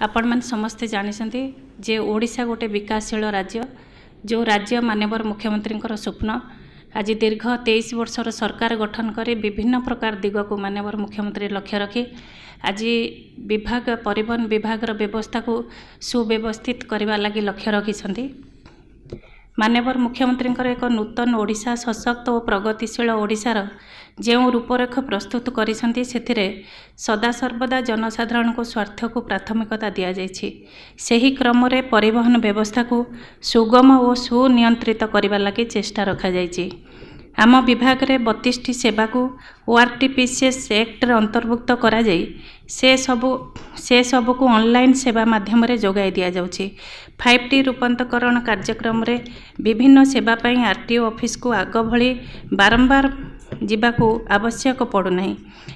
आपण मैंने समस्ते जानी जे ओडिशा गोटे विकासशील राज्य जो राज्य माननीय मुख्यमंत्री स्वप्न आज दीर्घ 23 वर्षर सरकार गठन कर विभिन्न प्रकार दिग को माननीय मुख्यमंत्री लक्ष्य रखी आज विभाग परिवहन विभाग व्यवस्था को सुव्यवस्थित करने लगी लक्ष्य रखी माननीय मुख्यमंत्री एक नूतन ओडिशा सशक्त और प्रगतिशील ओडिशार जो रूपरेख प्रस्तुत करिसेंती सेथिरे सदासर्वदा जनसाधारण को स्वार्थ को प्राथमिकता दि जाइछि। सेही क्रम रे परिवहन व्यवस्था को सुगम और सुनियंत्रित करने लगी चेष्टा रखा जाइछि। आम विभाग रे 32टी सेवा को ओआरटीपीसीएस एक्ट रे अंतर्भुक्त करा जाई से सब को ऑनलाइन सेवा माध्यम रे जोगाई दिया जाउछि। 5T रूपांतरण कार्यक्रम रे विभिन्न सेवा पई आरटीओ ऑफिस को आग भली बारंबार जीवाको आवश्यक पड़ुना।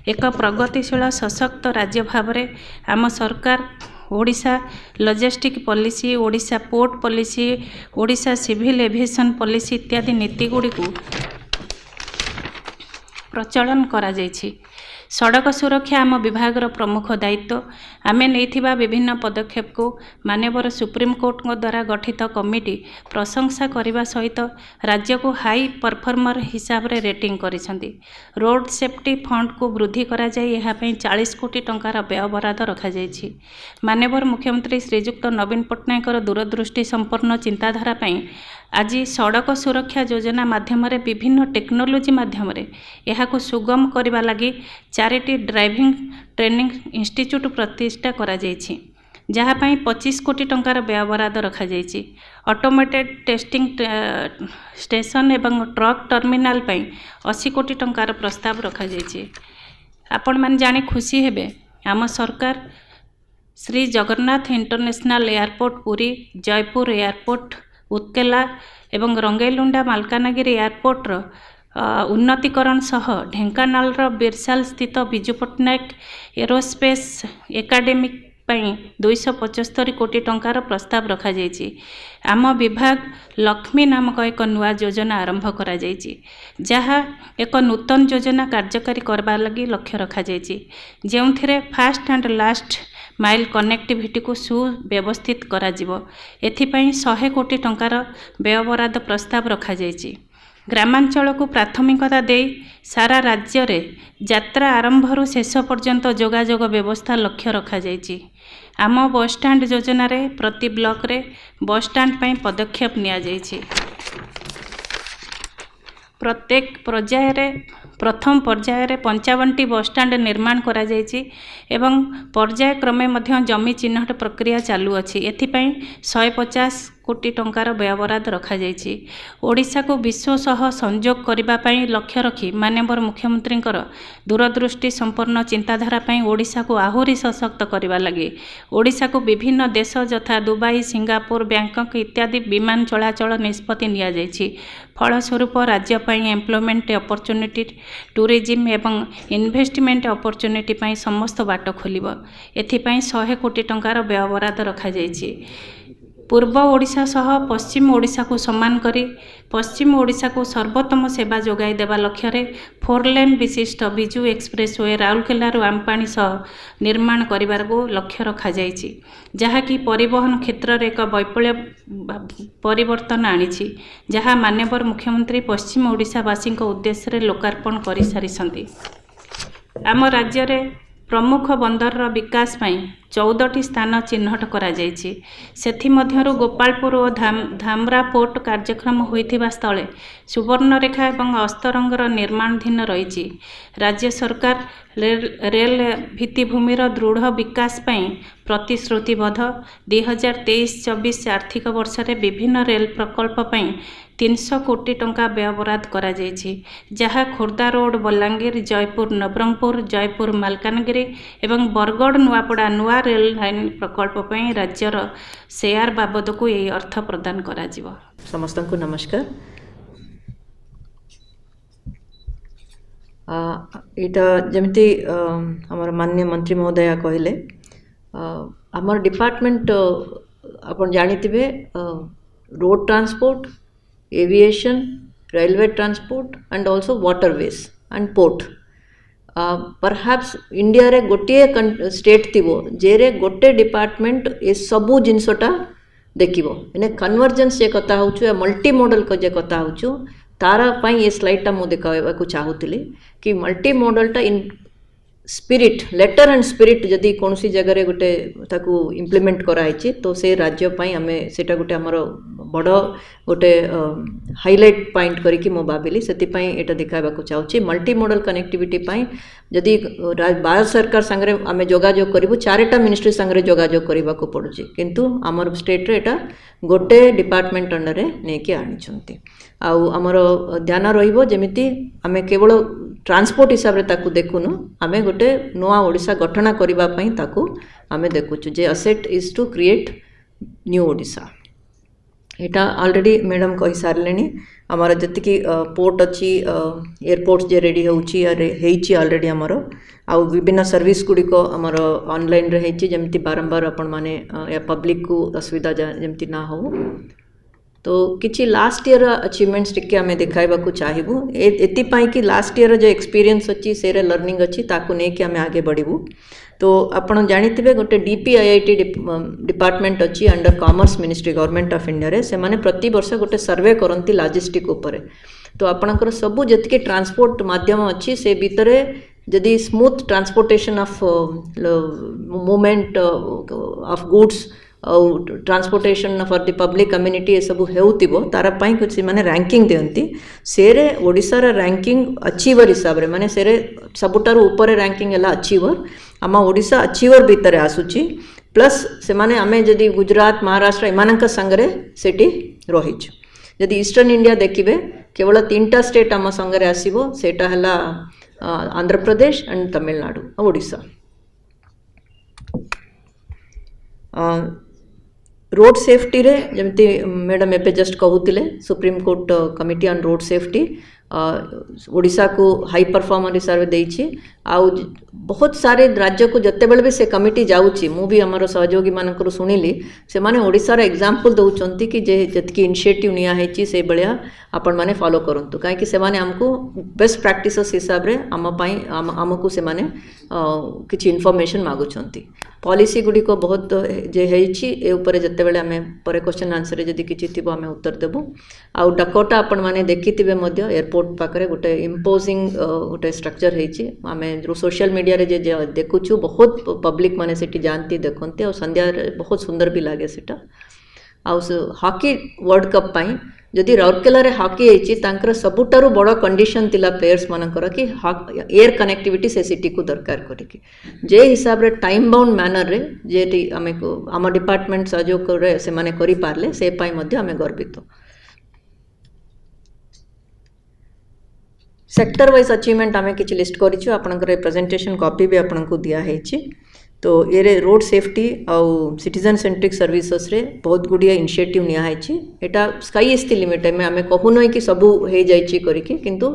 एक प्रगतिशील सशक्त राज्य भाव में आम सरकार Odisha logistic policy, Odisha port policy, Odisha civil aviation policy इत्यादि नीति गुड़ी को प्रचलन करा जाइछि। सड़क सुरक्षा आम विभाग प्रमुख दायित्व। आमे नैथिबा विभिन्न पदक्षेप को माननीय सुप्रीम कोर्ट द्वारा गठित कमिटी प्रशंसा करने सहित राज्य को हाई परफॉर्मर हिसाब रे रेटिंग करिसेंती। रोड सेफ्टी फंड को वृद्धि करा जाय एहा पई 40 कोटी टंकार व्यय बराद रखा जायछि। माननीय मुख्यमंत्री श्रीजुक्त नवीन पट्टनायक दूरदृष्टि संपन्न चिंताधारा पई आज सड़क सुरक्षा योजना माध्यम रे विभिन्न टेक्नोलोजी माध्यम रे एहा को सुगम करबा लगी 4टी ड्राइविंग ट्रेनिंग इंस्टीट्यूट प्रतिष्ठा करा जायछि जहाँ पई 25 कोटी टंकार व्यय बराद रखा जायछि। ऑटोमेटेड टेस्टिंग स्टेशन एवं ट्रक टर्मिनाल पई 80 कोटी टंकार प्रस्ताव रखा जायछि। आपण मान जाने खुशी हेबे आम सरकार Shri Jagannath international airport Puri, Jaipur airport Utkela एवं रंगैलुंडा मालकानगिरी एयरपोर्ट उन्नतीकरण सह ढेंकानाल बिरसाल स्थित बिजू पट्टनायक एरोस्पेस एकाडेमी पई 275 कोटी टंकार प्रस्ताव रखा जायछि। आम विभाग लक्ष्मी नामक एक नुआ योजना आरंभ करा जायछि जहाँ एक नूतन योजना कार्यकारी करबा लगी लक्ष्य रखा जायछि जेउथिरे fast and last mile connectivity को सुव्यवस्थित करा जिवो। एथिपई 100 कोटी टंकार व्यय बराद प्रस्ताव रखा जायछि। ग्रामांचल को प्राथमिकता दे सारा राज्य रे यात्रा आरंभरू शेष पर्यंत जोगाजोग व्यवस्था लक्ष्य रखा जायछि। आम बस स्टैंड योजना रे प्रति ब्लॉक रे बस स्टैंड पई पदक्षेप निया जायछि। प्रत्येक पर्याय रे प्रथम पर्याय रे 55टी बस स्टैंड निर्माण करा जायछि एवं पर्याय क्रमे मध्य जमी चिन्हट प्रक्रिया चालू अछि। एथिपई 150 कोटी टंकार व्यय बराद रखा जायछि। ओडिशा को विश्व सह संयोग करबा पई लक्ष्य रखी माननीय मुख्यमंत्री दूरदृष्टि संपन्न चिंताधारा पई ओडिशा को आहुरी सशक्त करबा लगी ओडिशा को विभिन्न देश यथा दुबई, सिंगापुर, बैंकॉक इत्यादि विमान चलाचल निष्पत्ति निया जायछि। फलस्वरूप राज्य पई एम्प्लॉयमेंट अपॉर्चुनिटी, टूरिज्म एवं इन्वेस्टमेंट अपॉर्चुनिटी पई समस्त बाट खोलिबो। एथिपई 100 कोटी टंकार व्यय बराद रखा जायछि। पूर्व ओडिशा सह पश्चिम ओडिशा को समान करी पश्चिम ओडिशा को सर्वोत्तम सेवा जोगाई देवा लक्ष्य रे 4 लेन विशिष्ट बिजू एक्सप्रेसवे राउरकेला आमपाणी सह निर्माण करिबार को लक्ष्य रखा जायछि जहाँ कि परिवहन क्षेत्र रे एक वैप्लव परिवर्तन आनिछि जहाँ माननीय मुख्यमंत्री पश्चिम ओडिशावासी उद्देश्य रे लोकार्पण करि सारिसंती। आम राज्य रे प्रमुख बंदर विकास पई 14टी स्थान चिन्हट करा जायछि। सेथि मध्यरु गोपालपुर और धामरा पोर्ट कार्यक्रम होइथिबा स्थले सुवर्णरेखा एवं अस्तरंगर निर्माणाधीन रहिछि। राज्य सरकार रेल भित्तिभूमिर दृढ़ विकास पई प्रतिश्रुतिबद्ध। 2023-24 आर्थिक वर्ष रे विभिन्न रेल प्रकल्प पई 300 कोटी टंका व्यय बराद करा जायछि जहाँ खोर्धा रोड बलांगीर, जयपुर नवरंगपुर, जयपुर मालकानगिरी एवं बरगढ़ नुआपड़ा नुआ रेल लाइन प्रकल्प पई राज्यर शेयर बाबद को यही अर्थ प्रदान करा जिवो। समस्त को नमस्कार। एटा जमती हमर माननीय मंत्री महोदय कहले हमर डिपार्टमेंट अपन जानिथिबे road transport, aviation, railway transport and also waterways and port perhaps India रे गोटे स्टेट थी जेरे गोटे डिपार्टमेंट ए सबू जिनसटा देखिबो एने कन्वर्जेंस जे कथा होचु या मल्टी मॉडल को जे कथा होचु तारा पई ये स्लाइड टा मु देखावा को चाहूतिली कि मल्टी मॉडल टा in spirit letter and spirit जदि कौन सी जगह गोटे ताकू इम्प्लीमेंट कराई तो से राज्य पाई आमे सेटा गोटे हमर बड़ गोटे हाइलाइट पॉइंट करिकि मो भाबिली सेति पई एटा देखाबा को चाहूची मल्टी मॉडल कनेक्टिविटी पई जदि भारत सरकार संगे आमे जोगाजोग करिवु चारटा मिनिस्ट्री संगे जोगाजोग करबा को पड़ुची किंतु हमर स्टेट रे एटा गोटे डिपार्टमेंट अंडर रे नेकी आनी छंती आउ हमर ध्यान रहिबो जेमिति आमे केवल ट्रांसपोर्ट हिसाब रे ताकू देखुनु आमे गोटे नवा ओडिसा गठन करबा पई ताकू आमे देखुछु जे asset is to create new Odisha एटा ऑलरेडी मैडम कहि सारलेनी हमारा जति पोर्ट अच्छी एयरपोर्ट्स जे रेडी होउची हेची ऑलरेडी हमर आउ विभिन्न सर्विस गुड़िक आमर ऑनलाइन रे हेची जेमती बारंबार आपण माने या पब्लिक को असुविधा जेमती ना हो तो किछि लास्ट ईयर अचीवमेंट्स टिके आमे देखाइबा को चाहिबु एति पई कि लास्ट ईयर जो एक्सपीरियंस अच्छी सेरे लर्निंग अच्छी ताकू नै कि आमे आगे बढ़िबु तो आपण जानिथिबे गोटे DPIIT डिपार्टमेंट अच्छी under commerce ministry government of India रे से माने प्रति वर्ष गोटे सर्वे करंती लॉजिस्टिक ऊपर तो आपणकर सबु जतिके ट्रांसपोर्ट माध्यम अच्छी से भितरे जदि smooth transportation of movement of goods transportation for the public community ये सब हेउतिबो तारा पई कुछ माने रैंकिंग देंती सेरे ओडिसा रा रैंकिंग अचीवर हिसाब रे माने सेरे सबुटार ऊपर रैंकिंग हला अचीवर आमा ओडिसा अचीवर भीतर आसुची प्लस से माने आमे जदि गुजरात महाराष्ट्र एमानक संगरे सेठी रहिछु जदि ईस्टर्न इंडिया देखिबे केवल 3टा स्टेट आम संगरे आसीबो सेटा हला Andhra Pradesh and Tamil Nadu Odisha road safety रे जमती मैडम एपे जस्ट कहूतिले supreme court committee on road safety Odisha को हाई परफॉर्मर हिसाब से देइछि आउ बहुत सारे राज्य को जते बेले भी से कमिटी जाउछि मु भी हमर सहयोगी मानकर सुनिली से माने ओडिशा रा एग्जांपल दउचंती कि जे जतकी इनिशिएटिव निया हेछि से बळिया आपण माने फॉलो करंतु काहे कि से माने हमको बेस्ट प्रैक्टिसेस हिसाब रे हम पई हमको से माने किछि इन्फॉर्मेशन मागुचंती पॉलिसी गुडी को बहुत जे हेछि ए ऊपर जते बेले हमें पर क्वेश्चन आंसर जदि किछि थिबो हमें उत्तर देबो आउ डकोटा आपण माने देखिथिबे मध्य एयरपोर्ट पाखरे गोटे इम्पोजिंग गोटे स्ट्रक्चर हेछि हमें जो सोशल मीडिया रे जे देखुछु बहुत पब्लिक माने सेठी जानती देखंती और संध्या बहुत सुंदर भी लागे सेटा आउ हॉकी वर्ल्ड कप पाई जदि राउरकेला रे हॉकी हेछि तांकर सबुटारु बड़ कंडीशन तिला प्लेयर्स मानकर कि एयर कनेक्टिविटी से सिटी को दरकार करिकि जे हिसाब रे टाइम बाउंड मैनर रे जेटी हमें आम डिपार्टमेंट सहयोग करे से माने करि पारले से पाई मध्ये हमें गर्वित सेक्टर वाइज अचीवमेंट आमे किछि लिस्ट करिछु आपनकर प्रेजेंटेशन कॉपी भी आपनको दिया हेछि तो ये रोड सेफ्टी आउ सिटीजन सेंट्रिक सर्विसेस रे बहुत गुड़िया इनिशिएटिव निया हेछि एटा स्काई इज द लिमिट में आमे कहू नै कि सबु हे जाइछि करिकि किंतु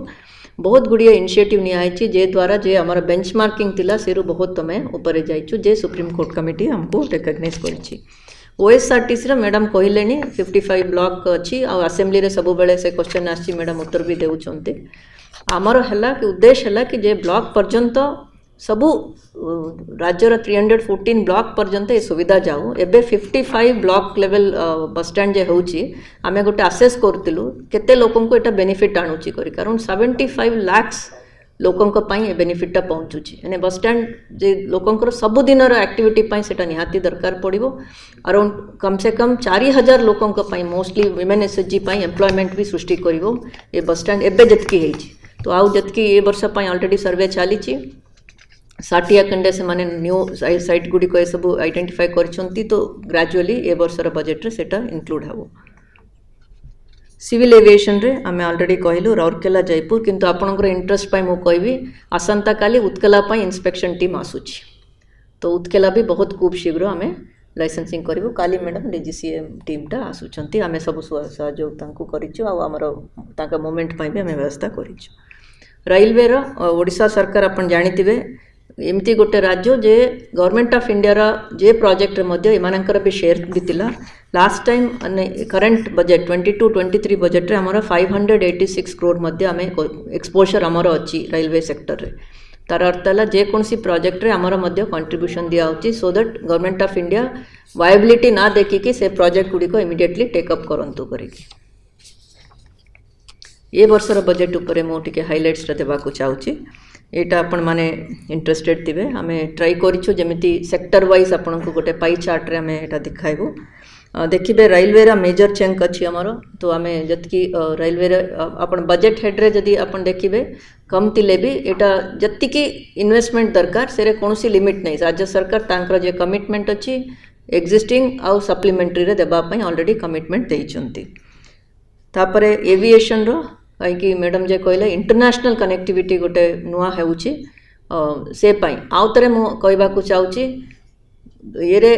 बहुत गुड़िया इनिशिएटिव निया हेछि जे द्वारा जे हमर बेंचमार्किंग थिला सेरु बहुत तमे ऊपर जाइछु जे सुप्रीम कोर्ट कमिटी हमको रिकॉग्नाइज करिछि OSRTC रे मैडम कहिलेनी 55 ब्लॉक अछि आ असेंबली रे सबु बेले से क्वेश्चन आछि मैडम उत्तर भी देउछन्ते हमर हला कि उद्देश्य हला कि जे ब्लॉक पर्यंत सबु राज्यर 314 ब्लॉक पर्यंत ये सुविधा जाऊ एबे 55 ब्लॉक लेवल बस स्टैंड जे होउची आमे गोटे असेस करतिलु केते लोकन को एटा बेनिफिट आनुची करी कारण 75 लाख लोकन को पई ए बेनिफिट टा पहुंचुची एने बस स्टैंड जे लोकन को सब दिन रो एक्टिविटी पई सेटा निहाती दरकार पड़िबो अराउंड कम से कम 4000 लोकन को पई मोस्टली वुमेन एसएचजी पई एम्प्लॉयमेंट भी सृष्टि करिवो ए बस स्टैंड एबे जतकी हेची तो आउ जतकी ए वर्ष पई ऑलरेडी सर्वे चालीची साटिया कंडे से माने न्यू साइट गुडी को सब आइडेंटिफाई करछंती तो ग्रेजुअली ए वर्षर बजेट रे सेटा इंक्लूड हबो सिविल एविएशन रे आमे ऑलरेडी कहलु राउरकेला जयपुर किंतु आपनकर इंटरेस्ट पाई मु कहबी आसंता काली उत्कला पाई इंस्पेक्शन टीम आसुची तो उत्कला भी बहुत खूब शीघ्र आमे लाइसेंसिंग करिवो काली मैडम डीजीसीएम टीम टा आसुचंती आमे सब सहयोग तांको करिछु आ हमर ताका मोमेंट पाई भी आमे व्यवस्था करिछु रेलवे रो ओडिसा सरकार अपन जानिथिबे एमती गोटे राज्य जे गवर्नमेंट ऑफ इंडिया रा जे प्रोजेक्ट रे मध्य एमानकर भी शेयर दितिला last time current budget 22-23 budget रे हमर 586 करोड़ मध्य हमें एक्सपोजर हमर अछि रेलवे सेक्टर रे तार अर्थ है जेकोसी प्रोजेक्ट रे आमर मध्य कंट्रीब्यूशन दिया होची so that government of India viability ना देखिकी से प्रोजेक्ट गुड़ी को इमिडिएटली टेकअप करंतु करिकी ये वर्षर बजेट उपरे मो टिके हाइलाइट्स रे देबा को चाहूची एटा आपण माने इंटरेस्टेड थिबे आमे ट्राई करिछु जेमिति सेक्टर वाइज आपण को गोटे पाई चार्ट रे आमे एटा दिखाइबो देखिबे रेलवे रा मेजर चंक अछि हमर तो आमे जतकी रेलवे रे आपण बजेट हेड रे जदी आपण देखिबे कम तिले भी एटा जत्तिकी इन्वेस्टमेंट दरकार सेरे कोनोसी लिमिट नै राज्य सरकार तांकर जे कमिटमेंट अछि एक्जिस्टिंग आउ सप्लीमेंटरी रे देबा पई ऑलरेडी कमिटमेंट देइचंती तापरे एविएशन रो कहीं मैडम जे कहले इंटरनेशनल कनेक्टिविटी गोटे नुआ हेउची से पाई आउ तरे मो कहबा को चाहूची ये रे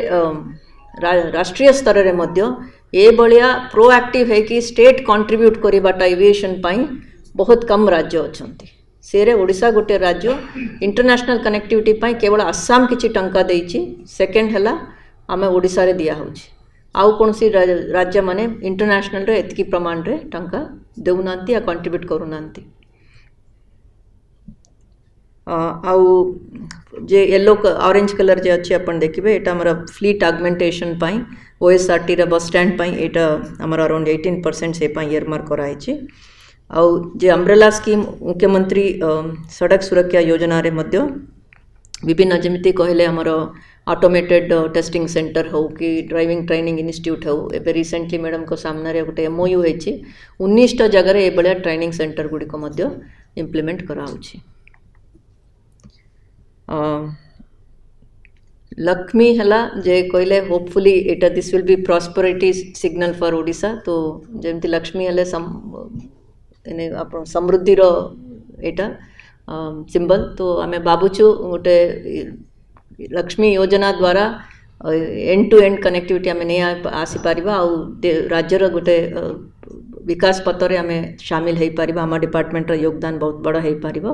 राष्ट्रीय स्तर रे मध्य ए बलिया प्रोएक्टिव है कि स्टेट कंट्रीब्यूट करिबाटा एविएशन पाई बहुत कम राज्य अछंती सेरे ओडिशा गोटे राज्य इंटरनेशनल कनेक्टिविटी पाई केवल आसाम किछि टंका देइछि सेकंड हला आमे ओडिशा रे दिया होछि आउ कौन सी राज्य माने इंटरनेशनल रे एतकी प्रमाण रे टंका देउनांती या कंट्रीब्यूट करूनांती आउ जे येलो ऑरेंज कलर जे अछि अपन देखिबे एटा हमरा फ्लीट ऑगमेंटेशन पाई ओएसआरटी रे बस स्टैंड पाई एटा हमरा अराउंड 18% से पाई इयरमार्क कराइछि आउ जे अम्ब्रेला स्कीम मुख्यमंत्री सड़क सुरक्षा योजना रे मध्य विभिन्न जमिति कहले हमरा ऑटोमेटेड टेस्टिंग सेंटर हो कि ड्राइविंग ट्रेनिंग इंस्टीट्यूट हो एबे रिसेंटली मैडम को सामने गोटे एमओयू होइछि 19 जगह ए बलिया ट्रेनिंग सेंटर गुडी को मध्य इंप्लीमेंट कराउछि लक्ष्मी हला जे कहले hopefully Etah this will be prosperity signal for Odisha तो जेमति लक्ष्मी हले एने आपण समृद्धि रो एटा सिंबल तो आमे बाबुचु गोटे लक्ष्मी योजना द्वारा एंड टू एंड कनेक्टिविटी आमे नहीं आसी पारिबा आ राज्यर गोटे विकास पथरे आमे शामिल हो पारिबा आम डिपार्टमेंट रो योगदान बहुत बड़ा हो पारिबो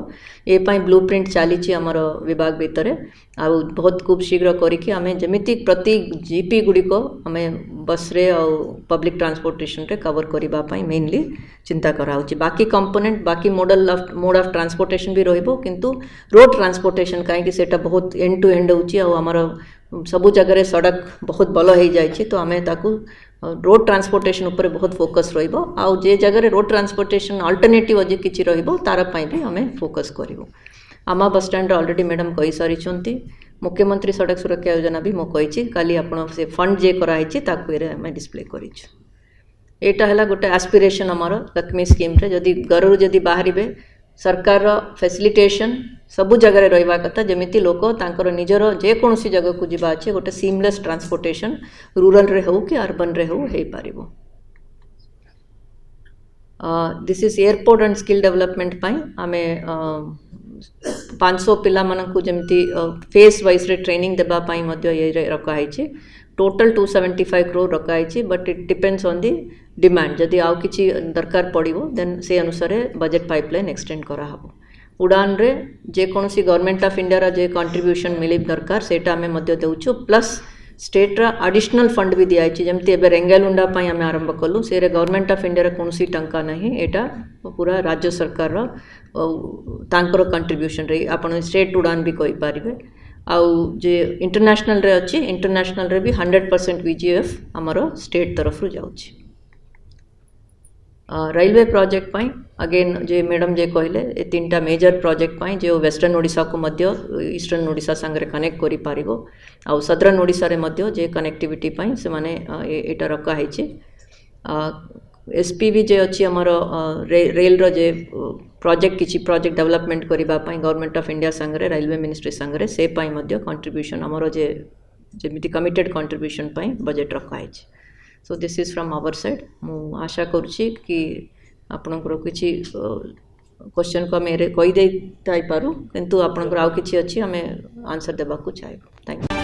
ए पाई ब्लूप्रिंट चलीछि हमर विभाग भितरे आ बहुत खूब शीघ्र करिकि आमे जेमिति प्रति जीपी गुडी को आमे बस रे आ पब्लिक ट्रांसपोर्टेशन रे कवर करिबा पाई मेनली चिंता कराउछि बाकी कंपोनेंट बाकी मोड ऑफ ट्रांसपोर्टेशन भी रहिबो किंतु रोड ट्रांसपोर्टेशन काहे कि सेटा बहुत एंड टू एंड होछि आ हमर सबु जगह सड़क बहुत भल हो जाइछि तो आमे ताकू रोड ट्रांसपोर्टेशन ऊपर बहुत फोकस रहिबो आ जे जगह रोड ट्रांसपोर्टेशन अल्टरनेटिव जे किछि रहिबो तार पई भी हमें फोकस करिवो आमा बस स्टैंड ऑलरेडी मैडम कहि सारिछंती मुख्यमंत्री सड़क सुरक्षा योजना भी मो कहिछि काली आपण से फंड जे कराइछि ताकू रे हमें डिस्प्ले करिछु एटा हला गोटे एस्पिरेशन हमर लक्ष्मी स्कीम रे जदी गरु जदी बाहरिबे सरकार फैसिलिटेशन सबु जगह रहिबा कथा जेमिति लोक तांकर निजर जे कोनोसी जगह को जिबा अछि गोटे सीमलेस ट्रांसपोर्टेशन रूरल रे हो कि अर्बन रे हो हे पारिबो this is airport and skill development पाई आमे 500 पिला मानकु जेमिति फेस वाइज रे ट्रेनिंग देबा पाई मध्य ये रखा है टोटल 275 करोड़ रखा है but it depends on the demand जदि आउ किछि दरकार पड़िबो देन से अनुसार बजेट पाइपलाइन एक्सटेंड करा हबो उड़ान रे जे कोनोसी गवर्नमेंट ऑफ इंडिया रा जे कंट्रीब्यूशन मिली दरकार सेटा हमें मध्य देउछु प्लस स्टेट रा एडिशनल फंड भी दिया है जमती एबे रेंगालुंडा पाई हमें आरंभ कलु से गवर्नमेंट ऑफ इंडिया रा कोनोसी टंका नहीं एटा पूरा राज्य सरकार रा तांकर कंट्रीब्यूशन रे आपण स्टेट उड़ान भी कहि पारिबे आउ जे इंटरनेशनल रे अछि इंटरनेशनल रे भी 100% वीजीएफ हमरो स्टेट तरफ रु जाउछि रेलवे प्रोजेक्ट पाई अगेन जे मैडम जे कहले ए तीनटा मेजर प्रोजेक्ट पाई जो वेस्टर्न ओडिशा को मध्य ईस्टर्न ओडिशा संगे कनेक्ट करि पारिबो आ सदर्न ओडिशा रे मध्य जे कनेक्टिविटी पाई से माने एटा रखा है छि एसपीवी जे अछि हमरो रेल रो जे प्रोजेक्ट किछि प्रोजेक्ट डेवलपमेंट करिबा पाई गवर्नमेंट ऑफ इंडिया संगे रेलवे मिनिस्ट्री संगे से पाई मध्य कंट्रीब्यूशन हमरो जे जेमिति कमिटेड कंट्रीब्यूशन पाई बजेट रखा है छि so this is from our side मु आशा करूछि कि आपनकर किछि क्वेश्चन को मेरे कहि दे ताई पारू किंतु आपनकर आउ किछि अछि हमें आंसर देबा को चाहे थैंक यू।